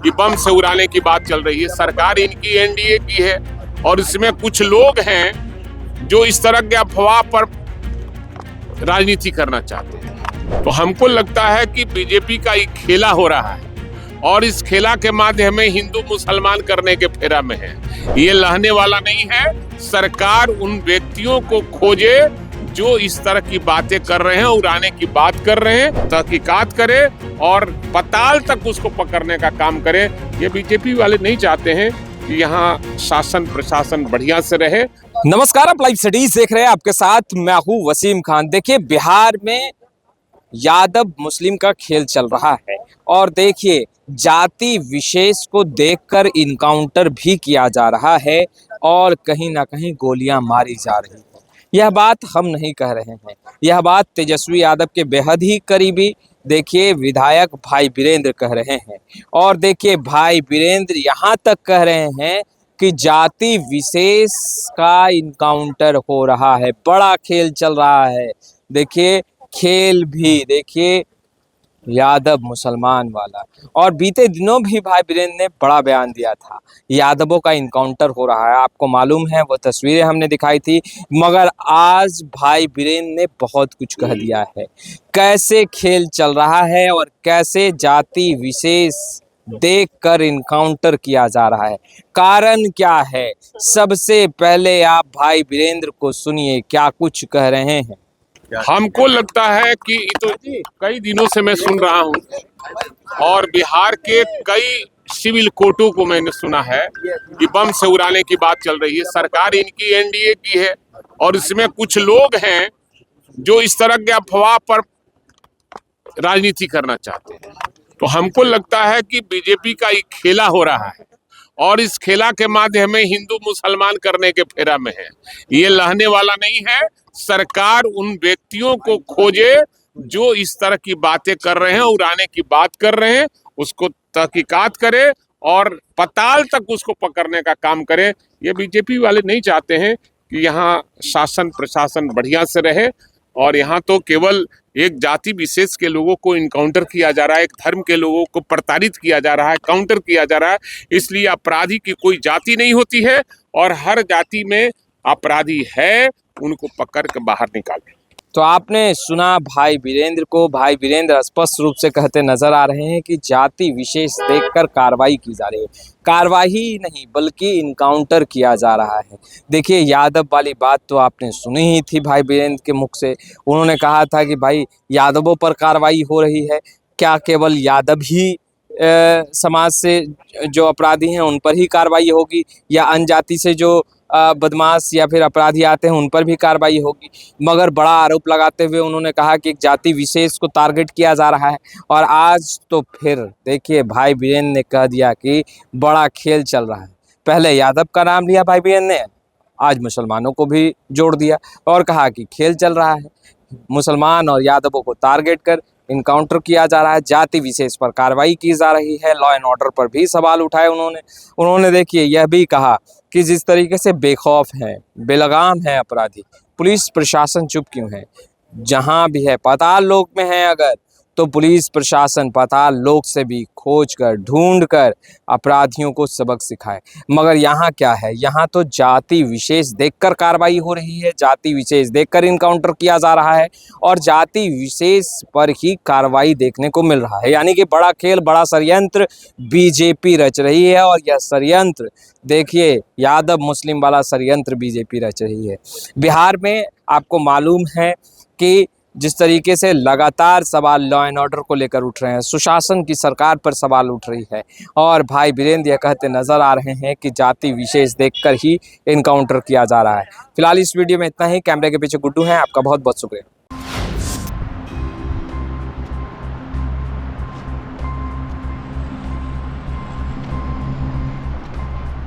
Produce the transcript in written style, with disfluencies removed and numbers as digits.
कि बम से उड़ाने की बात चल रही है। सरकार इनकी एनडीए की है और इसमें कुछ लोग हैं जो इस तरह के अफवाह पर राजनीति करना चाहते हैं। तो हमको लगता है कि बीजेपी का एक खेला हो रहा है और इस खेला के माध्यम में हिंदू मुसलमान करने के फेरा में है। ये लहने वाला नहीं है। सरकार उन व्यक्तियों को खोजे जो इस तरह की बातें कर रहे हैं, उड़ाने की बात कर रहे हैं, तहकीकात करे और पताल तक उसको पकड़ने का काम करे। ये बीजेपी वाले नहीं चाहते हैं कि यहाँ शासन प्रशासन बढ़िया से रहे। नमस्कार, आप लाइव सिटीज देख रहे हैं, आपके साथ मैं हूँ वसीम खान। देखिए, बिहार में यादव मुस्लिम का खेल चल रहा है और देखिए जाति विशेष को देखकर इनकाउंटर भी किया जा रहा है और कहीं ना कहीं गोलियां मारी जा रही हैं। यह बात हम नहीं कह रहे हैं, यह बात तेजस्वी यादव के बेहद ही करीबी देखिए विधायक भाई वीरेंद्र कह रहे हैं। और देखिए भाई वीरेंद्र यहाँ तक कह रहे हैं कि जाति विशेष का इनकाउंटर हो रहा है, बड़ा खेल चल रहा है। देखिए खेल भी देखिए यादव मुसलमान वाला। और बीते दिनों भी भाई वीरेंद्र ने बड़ा बयान दिया था, यादवों का इनकाउंटर हो रहा है। आपको मालूम है, वो तस्वीरें हमने दिखाई थी, मगर आज भाई वीरेंद्र ने बहुत कुछ कह दिया है। कैसे खेल चल रहा है और कैसे जाति विशेष देखकर इनकाउंटर किया जा रहा है, कारण क्या है। सबसे पहले आप भाई वीरेंद्र को सुनिए क्या कुछ कह रहे हैं। हमको लगता है कि तो कई दिनों से मैं सुन रहा हूं और बिहार के कई सिविल कोर्टों को मैंने सुना है कि बम से उड़ाने की बात चल रही है। सरकार इनकी एनडीए की है और इसमें कुछ लोग हैं जो इस तरह के अफवाह पर राजनीति करना चाहते हैं। तो हमको लगता है कि बीजेपी का एक खेला हो रहा है और इस खेला के माध्यम में हिंदू मुसलमान करने के फेरा में है। ये लहने वाला नहीं है। सरकार उन व्यक्तियों को खोजे जो इस तरह की बातें कर रहे हैं, उड़ाने की बात कर रहे हैं, उसको तहकीकात करे और पताल तक उसको पकड़ने का काम करे। ये बीजेपी वाले नहीं चाहते हैं कि यहाँ शासन प्रशासन बढ़िया से रहे और यहाँ तो केवल एक जाति विशेष के लोगों को इनकाउंटर किया जा रहा है, एक धर्म के लोगों को प्रताड़ित किया जा रहा है, काउंटर किया जा रहा है। इसलिए अपराधी की कोई जाति नहीं होती है और हर जाति में अपराधी है, उनको पकड़ के बाहर निकाले। तो आपने सुना भाई वीरेंद्र को। भाई वीरेंद्र स्पष्ट रूप से कहते नजर आ रहे हैं कि जाति विशेष देखकर कार्रवाई की जा रही है। कार्रवाई नहीं बल्कि इनकाउंटर किया जा रहा है। देखिए यादव वाली बात तो आपने सुनी ही थी भाई वीरेंद्र के मुख से। उन्होंने कहा था कि भाई यादवों पर कार्रवाई हो रही है, क्या केवल यादव ही समाज से जो अपराधी हैं उन पर ही कार्रवाई होगी या अन्य जाति से जो बदमाश या फिर अपराधी आते हैं उन पर भी कार्रवाई होगी। मगर बड़ा आरोप लगाते हुए उन्होंने कहा कि एक जाति विशेष को टारगेट किया जा रहा है। और आज तो फिर देखिए भाई वीरेंद्र ने कह दिया कि बड़ा खेल चल रहा है। पहले यादव का नाम लिया भाई वीरेंद्र ने, आज मुसलमानों को भी जोड़ दिया और कहा कि खेल चल रहा है, मुसलमान और यादवों को टारगेट कर इनकाउंटर किया जा रहा है, जाति विशेष पर कार्रवाई की जा रही है। लॉ एंड ऑर्डर पर भी सवाल उठाए उन्होंने देखिए यह भी कहा कि जिस तरीके से बेखौफ है, बेलगाम है अपराधी, पुलिस प्रशासन चुप क्यों है। जहां भी है पाताल लोक में है अगर, तो पुलिस प्रशासन पाताल लोक से भी खोज कर ढूंढ कर अपराधियों को सबक सिखाए। मगर यहाँ क्या है, यहाँ तो जाति विशेष देखकर कार्रवाई हो रही है, जाति विशेष देखकर इनकाउंटर किया जा रहा है और जाति विशेष पर ही कार्रवाई देखने को मिल रहा है। यानी कि बड़ा खेल, बड़ा षड्यंत्र बीजेपी रच रही है। और यह षड्यंत्र देखिए यादव मुस्लिम वाला षड्यंत्र बीजेपी रच रही है। बिहार में आपको मालूम है कि जिस तरीके से लगातार सवाल लॉ एंड ऑर्डर को लेकर उठ रहे हैं, सुशासन की सरकार पर सवाल उठ रही है और भाई वीरेंद्र यह कहते नजर आ रहे हैं कि जाति विशेष देखकर ही इनकाउंटर किया जा रहा है। फिलहाल इस वीडियो में इतना ही। कैमरे के पीछे गुड्डू हैं, आपका बहुत बहुत शुक्रिया।